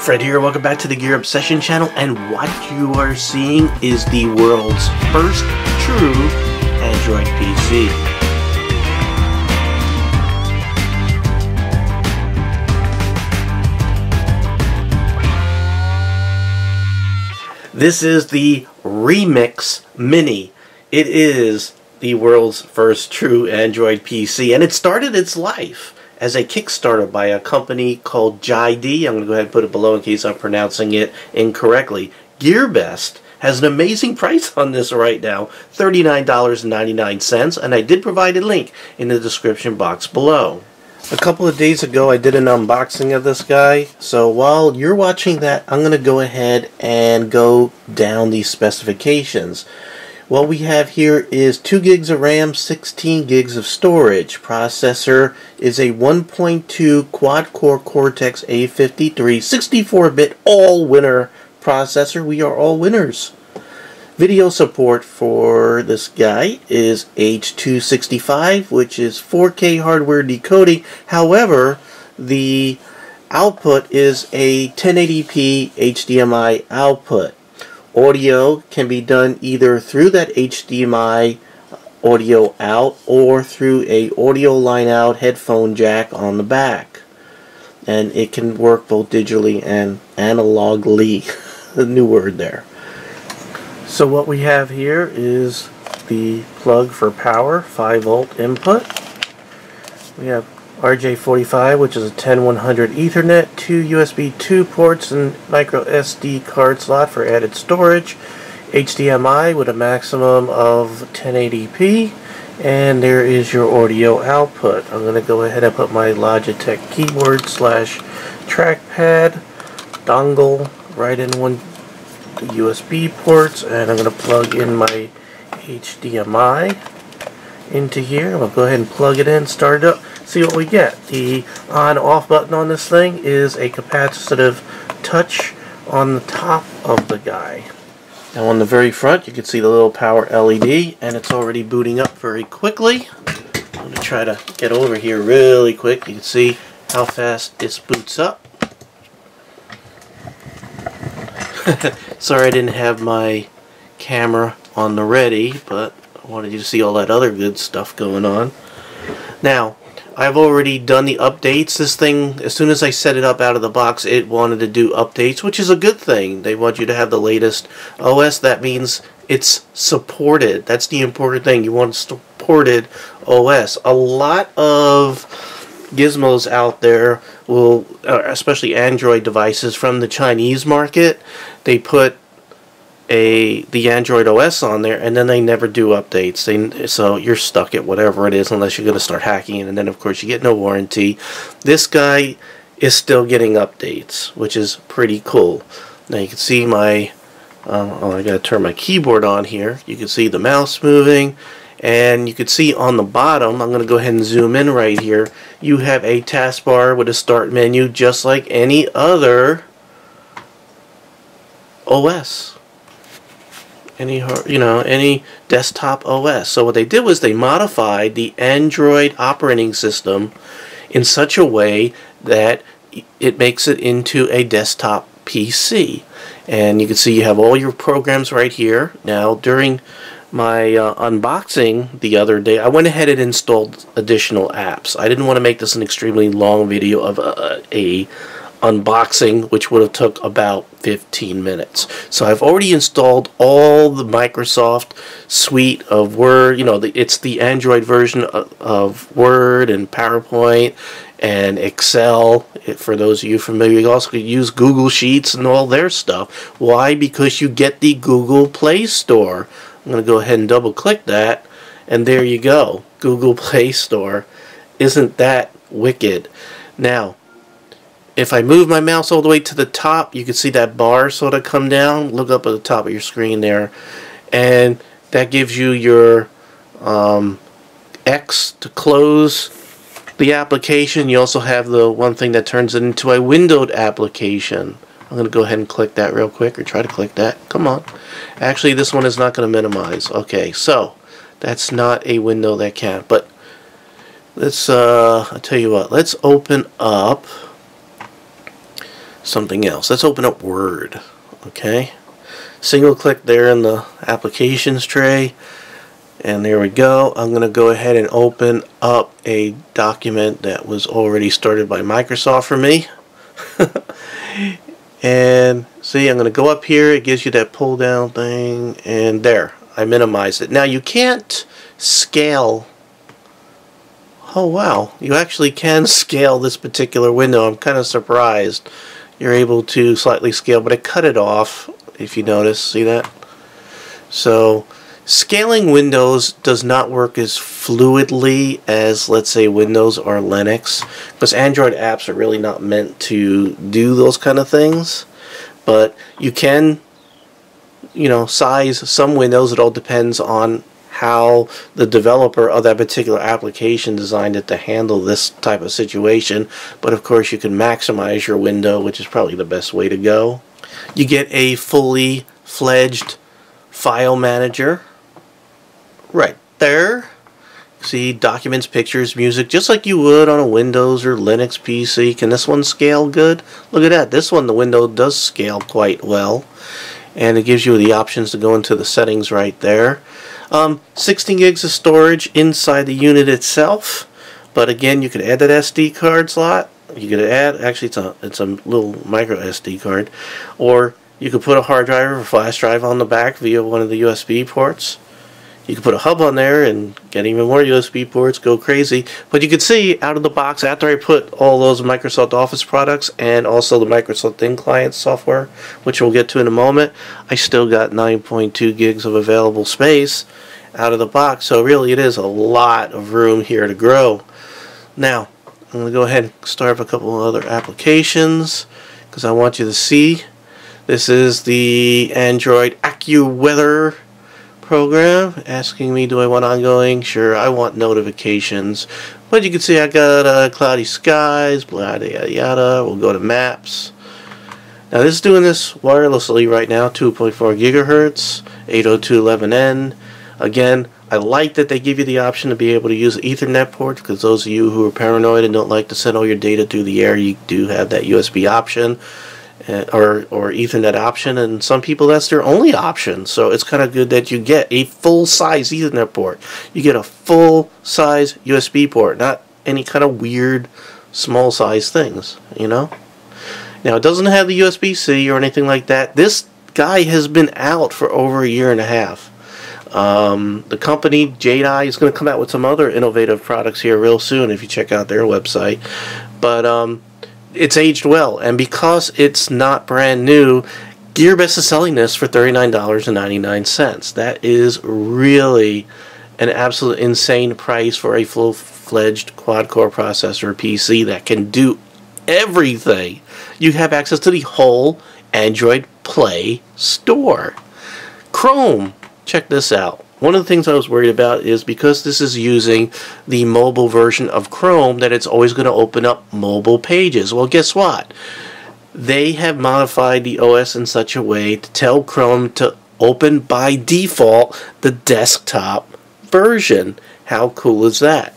Fred here, welcome back to the Gear Obsession channel, and what you are seeing is the world's first true Android PC. This is the Remix Mini. It is the world's first true Android PC, and it started its life as a Kickstarter by a company called JiD. I'm going to go ahead and put it below in case I'm pronouncing it incorrectly. GearBest has an amazing price on this right now, $39.99, and I did provide a link in the description box below. A couple of days ago I did an unboxing of this guy, so while you're watching that, I'm going to go ahead and go down these specifications. What we have here is 2 gigs of RAM, 16 gigs of storage. Processor is a 1.2 quad-core Cortex A53 64-bit all-winner processor. We are all winners. Video support for this guy is H.265, which is 4K hardware decoding. However, the output is a 1080p HDMI output. Audio can be done either through that HDMI audio out or through a audio line out headphone jack on the back. And it can work both digitally and analogically. The new word there. So what we have here is the plug for power, 5-volt input. We have RJ45, which is a 10100 Ethernet, 2 USB 2 ports and micro SD card slot for added storage, HDMI with a maximum of 1080p, and there is your audio output. I'm going to go ahead and put my Logitech keyboard slash trackpad dongle right in one USB ports, and I'm going to plug in my HDMI into here. I'm going to go ahead and plug it in, start it up. See what we get. The on-off button on this thing is a capacitive touch on the top of the guy. Now on the very front you can see the little power LED, and it's already booting up very quickly. I'm going to try to get over here really quick. You can see how fast this boots up. Sorry I didn't have my camera on the ready, but I wanted you to see all that other good stuff going on. Now, I've already done the updates. This thing, as soon as I set it up out of the box, it wanted to do updates, which is a good thing. They want you to have the latest OS. That means it's supported. That's the important thing. You want supported OS. A lot of gizmos out there will, especially Android devices from the Chinese market, they put the Android OS on there, and then they never do updates. So you're stuck at whatever it is unless you're going to start hacking it, and then of course you get no warranty. This guy is still getting updates, which is pretty cool. Now you can see my I gotta turn my keyboard on here. You can see the mouse moving, and you can see on the bottom, I'm going to go ahead and zoom in right here, you have a taskbar with a start menu just like any other OS. Any desktop OS. So what they did was they modified the Android operating system in such a way that it makes it into a desktop PC. And you can see you have all your programs right here. Now during my unboxing the other day, I went ahead and installed additional apps. I didn't want to make this an extremely long video of a unboxing, which would have took about 15 minutes. So I've already installed all the Microsoft suite of Word. It's the Android version of Word and PowerPoint and Excel. For those of you familiar, you also could use Google Sheets and all their stuff. Why? Because you get the Google Play Store. I'm going to go ahead and double click that, and there you go. Google Play Store. Isn't that wicked? Now, if I move my mouse all the way to the top, you can see that bar sort of come down. Look up at the top of your screen there. And that gives you your X to close the application. You also have the one thing that turns it into a windowed application. I'm going to go ahead and click that real quick, or try to click that. Come on. Actually, this one is not going to minimize. Okay, so that's not a window that can. But let's, I'll tell you what, let's open up something else. Let's open up Word. Okay, single click there in the applications tray, and there we go. I'm going to go ahead and open up a document that was already started by Microsoft for me. And see, I'm going to go up here. It gives you that pull down thing, and there, I minimized it. Now you can't scale. Oh wow, you actually can scale this particular window. I'm kind of surprised. You're able to slightly scale, but I cut it off, if you notice. See that? So scaling windows does not work as fluidly as, let's say, Windows or Linux, because Android apps are really not meant to do those kind of things. But you can, you know, size some windows. It all depends on how the developer of that particular application designed it to handle this type of situation. But of course you can maximize your window, which is probably the best way to go. You get a fully fledged file manager right there. See, documents, pictures, music, just like you would on a Windows or Linux PC. Can this one scale good? Look at that. This one, the window does scale quite well. And it gives you the options to go into the settings right there. 16 gigs of storage inside the unit itself. But again, you could add that SD card slot. You could add, actually it's a little micro SD card. Or you could put a hard drive or flash drive on the back via one of the USB ports. You can put a hub on there and get even more USB ports, go crazy. But you can see out of the box, after I put all those Microsoft Office products and also the Microsoft Thin Client software, which we'll get to in a moment, I still got 9.2 gigs of available space out of the box. So really it is a lot of room here to grow. Now, I'm going to go ahead and start up a couple of other applications because I want you to see. This is the Android AccuWeather program, asking me, do I want ongoing? Sure, I want notifications. But you can see I got cloudy skies, blah, yada yada. We'll go to maps. Now this is doing this wirelessly right now, 2.4 gigahertz, 802.11n. Again, I like that they give you the option to be able to use Ethernet port, because those of you who are paranoid and don't like to send all your data through the air, you do have that USB option. Or Ethernet option, and some people that's their only option. So it's kind of good that you get a full-size Ethernet port. You get a full-size USB port, not any kind of weird small-size things, you know. Now it doesn't have the USB-C or anything like that. This guy has been out for over a year and a half. The company JEDI is going to come out with some other innovative products here real soon if you check out their website. But it's aged well, and because it's not brand new, GearBest is selling this for $39.99. That is really an absolute insane price for a full-fledged quad-core processor PC that can do everything. You have access to the whole Android Play Store. Chrome, check this out. One of the things I was worried about is because this is using the mobile version of Chrome, that it's always going to open up mobile pages. Well, guess what? They have modified the OS in such a way to tell Chrome to open by default the desktop version. How cool is that?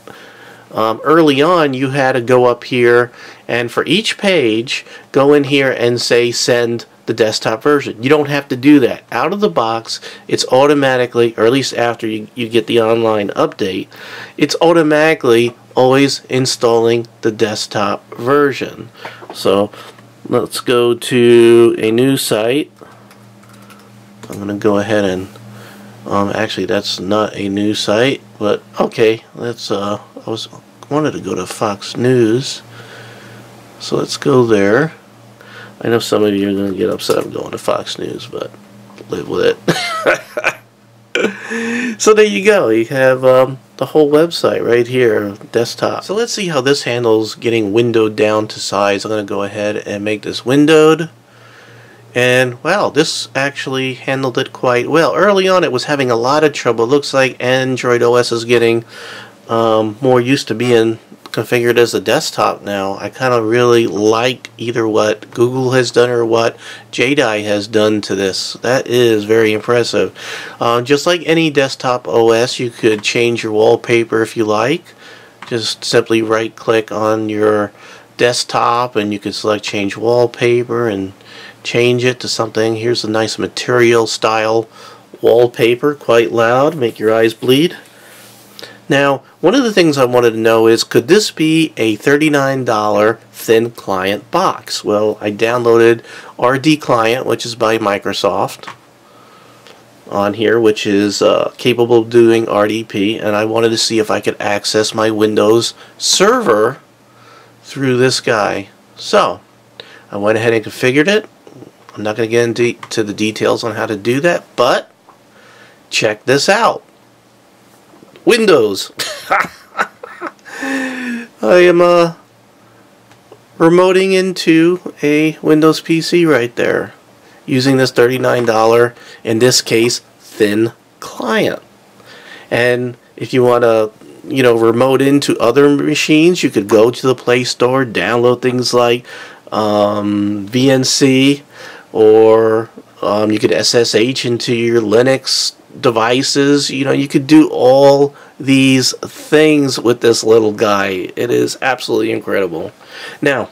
Early on, you had to go up here and for each page, go in here and say send the desktop version. You don't have to do that. Out of the box, it's automatically, or at least after you get the online update, it's automatically always installing the desktop version. So let's go to a new site. I'm going to go ahead and actually that's not a new site, but okay, let's wanted to go to Fox News, so let's go there. I know some of you are going to get upset I'm going to Fox News, but live with it. So there you go. You have the whole website right here, desktop. So let's see how this handles getting windowed down to size. I'm going to go ahead and make this windowed. And wow, this actually handled it quite well. Early on it was having a lot of trouble. It looks like Android OS is getting more used to being configured as a desktop now. I kind of really like either what Google has done or what JEDI has done to this. That is very impressive. Just like any desktop OS, you could change your wallpaper if you like. Just simply right click on your desktop, and you can select change wallpaper and change it to something. Here's a nice material style wallpaper, quite loud, make your eyes bleed. Now, one of the things I wanted to know is, could this be a $39 thin client box? Well, I downloaded RD Client, which is by Microsoft, on here, which is capable of doing RDP, and I wanted to see if I could access my Windows server through this guy. So, I went ahead and configured it. I'm not going to get into the details on how to do that, but check this out. Windows. I am remoting into a Windows PC right there, using this $39, in this case, thin client. And if you want to, remote into other machines, you could go to the Play Store, download things like VNC, or you could SSH into your Linux devices. You could do all these things with this little guy. It is absolutely incredible. Now,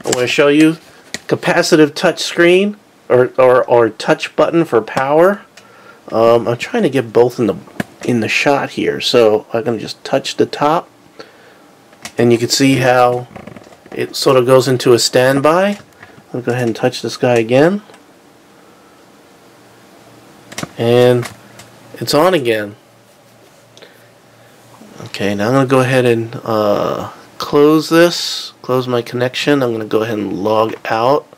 I want to show you capacitive touch screen or touch button for power. I'm trying to get both in the shot here, so I'm going to just touch the top, and you can see how it sort of goes into a standby. I'll go ahead and touch this guy again, and it's on again. Okay, now I'm going to go ahead and close my connection. I'm going to go ahead and log out.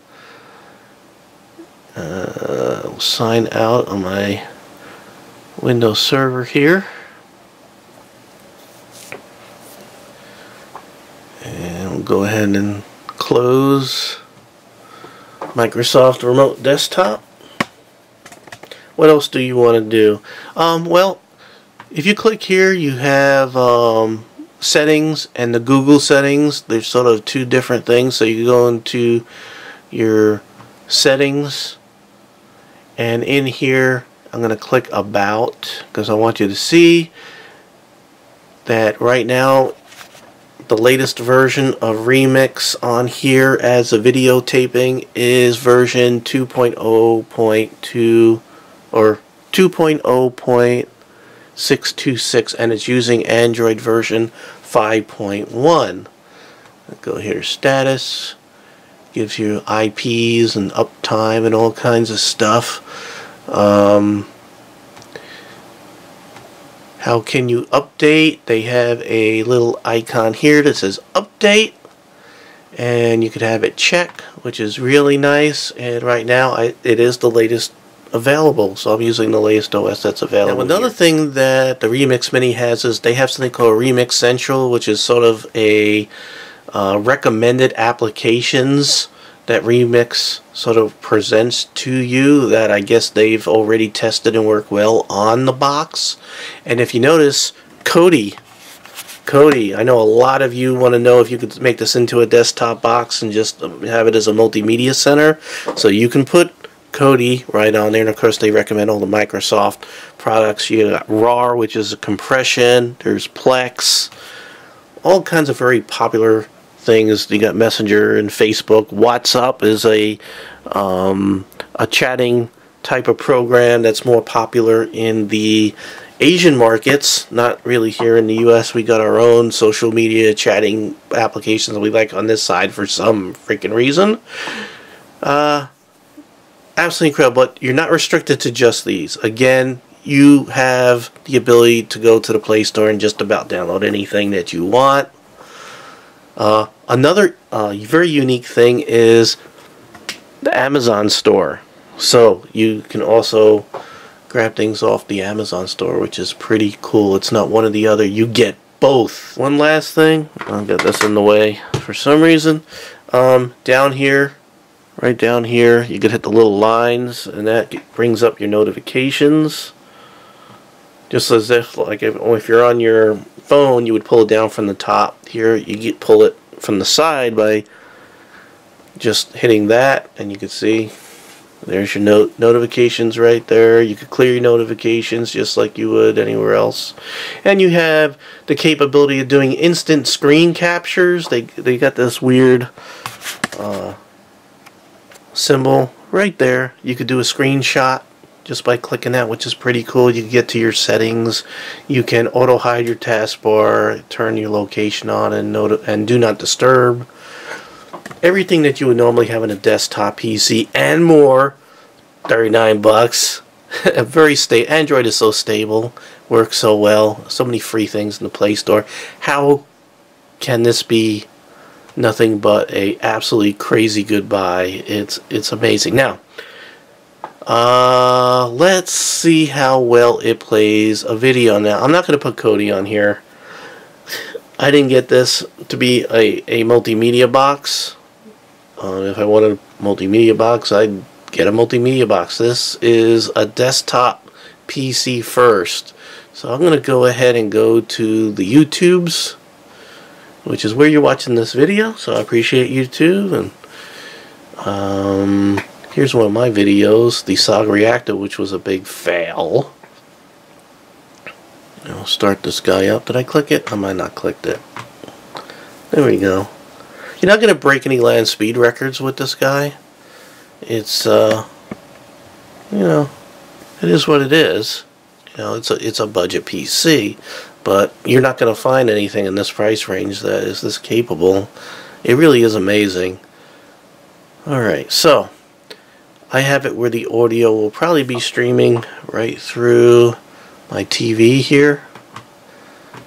Sign out on my Windows server here. And we'll go ahead and close Microsoft Remote Desktop. What else do you want to do? Well, if you click here, you have settings and the Google settings. There's sort of two different things. So you go into your settings, and in here I'm going to click About, because I want you to see that right now the latest version of Remix on here as a videotaping is version 2.0.2 or 2.0.626, and it's using Android version 5.1. Go here, status, gives you IPs and uptime and all kinds of stuff. How can you update? They have a little icon here that says update, and you could have it check, which is really nice. And right now it is the latest available, so I'm using the latest OS that's available. Now, another thing that the Remix Mini has is they have something called Remix Central, which is sort of a recommended applications that Remix sort of presents to you that I guess they've already tested and work well on the box. And if you notice, Kodi, I know a lot of you want to know if you could make this into a desktop box and just have it as a multimedia center. So you can put Kodi right on there, and of course they recommend all the Microsoft products. You got RAR, which is a compression, there's Plex, all kinds of very popular things. You got Messenger and Facebook. WhatsApp is a chatting type of program that's more popular in the Asian markets, not really here in the US. We got our own social media chatting applications that we like on this side for some freaking reason. Absolutely incredible, but you're not restricted to just these. Again, you have the ability to go to the Play Store and just about download anything that you want. Another very unique thing is the Amazon store. So you can also grab things off the Amazon store, which is pretty cool. It's not one or the other. You get both. One last thing. I've got this in the way for some reason. Down here, right down here, you can hit the little lines, and that brings up your notifications. Just as if, like, if you're on your phone, you would pull it down from the top. Here, you pull it from the side by just hitting that, and you can see There's your notifications right there. You could clear your notifications just like you would anywhere else. And you have the capability of doing instant screen captures. They got this weird symbol right there. You could do a screenshot just by clicking that, which is pretty cool. You can get to your settings. You can auto hide your taskbar, turn your location on, and do not disturb. Everything that you would normally have in a desktop PC and more. 39 bucks. Android is so stable, works so well. So many free things in the Play Store. How can this be nothing but a absolutely crazy good buy? It's amazing. Now, let's see how well it plays a video. Now, I'm not going to put Kodi on here. I didn't get this to be a multimedia box. If I wanted a multimedia box, I'd get a multimedia box. This is a desktop PC first. So I'm going to go ahead and go to the YouTubes, which is where you're watching this video. So I appreciate YouTube. And here's one of my videos, the Saga Reactor, which was a big fail. I'll start this guy up. Did I click it? I might not clicked it. There we go. You're not going to break any land speed records with this guy. It's, you know, it is what it is. You know, it's a budget PC, but you're not going to find anything in this price range that is this capable. It really is amazing. Alright, so I have it where the audio will probably be streaming right through my TV here.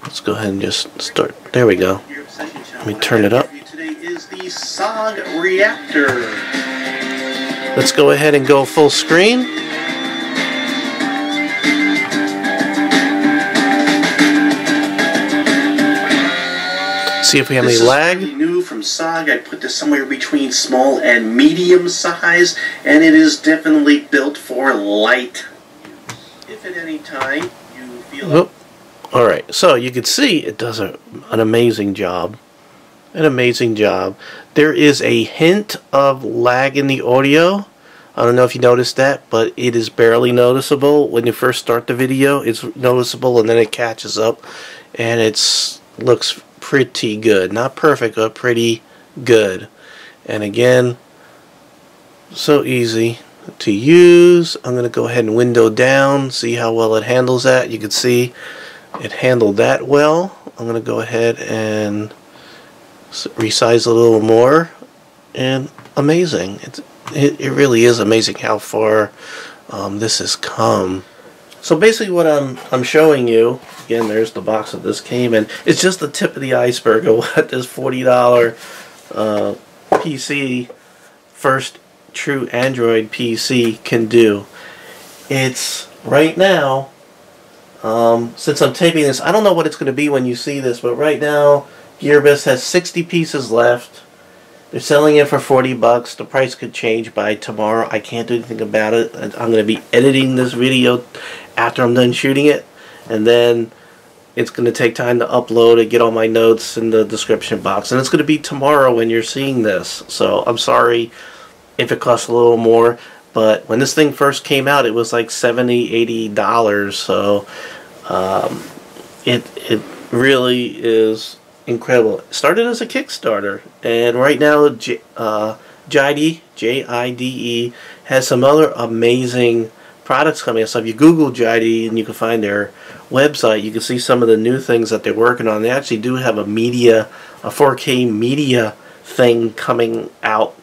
Let's go ahead and just start. There we go. Let me turn it up. Today is the Saga Reactor. Let's go ahead and go full screen. See if we have any lag. This is new from Saga. I put this somewhere between small and medium size, and it is definitely built for light. If at any time you feel Alright, so you can see it does an amazing job. An amazing job. There is a hint of lag in the audio. I don't know if you noticed that, but it is barely noticeable. When you first start the video, it's noticeable, and then it catches up, and it looks pretty good. Not perfect, but pretty good. And again, so easy to use. I'm going to go ahead and window down, see how well it handles that. You can see it handled that well. I'm going to go ahead and resize a little more, and amazing. It really is amazing how far this has come. So basically what I'm showing you, again, there's the box that this came in. It's just the tip of the iceberg of what this $40 PC, first true Android PC, can do. It's right now, since I'm taping this, I don't know what it's going to be when you see this, but right now Gearbest has 60 pieces left. They're selling it for 40 bucks. The price could change by tomorrow. I can't do anything about it. I'm going to be editing this video after I'm done shooting it, and then it's going to take time to upload it, get all my notes in the description box, and it's going to be tomorrow when you're seeing this. So I'm sorry if it costs a little more, but when this thing first came out, it was like $70–$80. So it really is incredible. It started as a Kickstarter, and right now Jide, J-I-D-E, has some other amazing products coming out. So if you Google Jide and you can find their website, you can see some of the new things that they're working on. They actually do have a 4K media thing coming out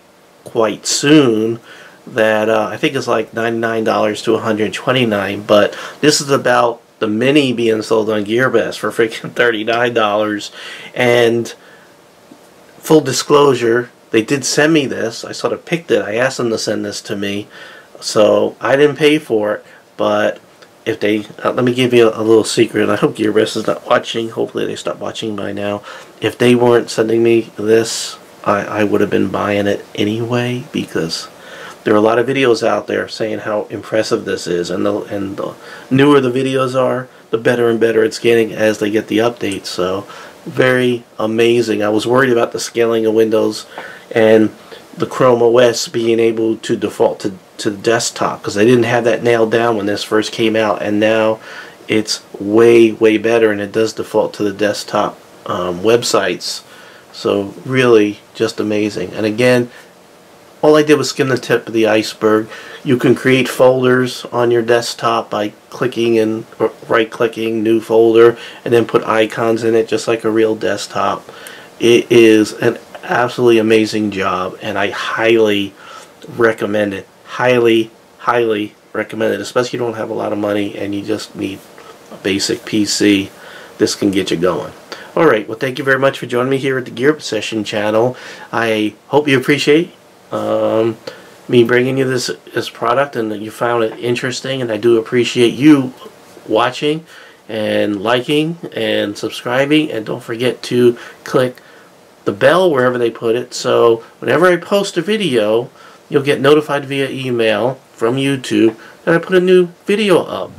quite soon that I think is like $99 to $129, but this is about the Mini being sold on Gearbest for freaking $39. And full disclosure, they did send me this. I sort of picked it. I asked them to send this to me, so I didn't pay for it. But if they, let me give you a little secret. I hope Gearbest is not watching. Hopefully they stopped watching by now. If they weren't sending me this, I would have been buying it anyway, because there are a lot of videos out there saying how impressive this is, and the newer the videos are, the better and better it's getting as they get the updates. So very amazing. I was worried about the scaling of Windows and the Chrome OS being able to default to to the desktop, because I didn't have that nailed down when this first came out, and now it's way better, and it does default to the desktop websites. So really just amazing. And again, all I did was skim the tip of the iceberg. You can create folders on your desktop by clicking and right-clicking, new folder, and then put icons in it just like a real desktop. It is an absolutely amazing job, and I highly recommend it. Highly recommend it, especially if you don't have a lot of money and you just need a basic PC. This can get you going. Alright, well, thank you very much for joining me here at the Gear Obsession channel. I hope you appreciate me bringing you this product, and that you found it interesting, and I do appreciate you watching and liking and subscribing, and don't forget to click the bell wherever they put it, so whenever I post a video, you'll get notified via email from YouTube that I put a new video up.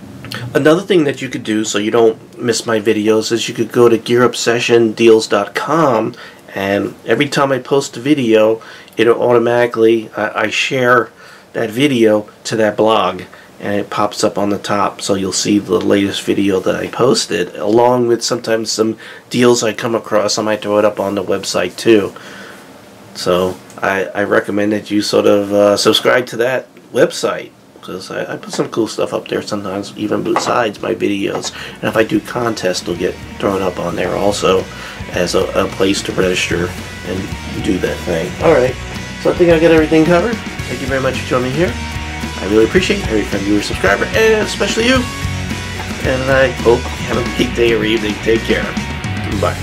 Another thing that you could do so you don't miss my videos is you could go to GearObsessionDeals.com, and every time I post a video, it'll automatically, I share that video to that blog, and it pops up on the top, so you'll see the latest video that I posted, along with sometimes some deals I come across. I might throw it up on the website too. So I recommend that you sort of subscribe to that website, because I put some cool stuff up there sometimes, even besides my videos. And if I do contests, they'll get thrown up on there also as a place to register and do that thing. Alright, so I think I got everything covered. Thank you very much for joining me here. I really appreciate every friend, viewer, subscriber, and especially you. And I hope you have a great day or evening. Take care. Bye.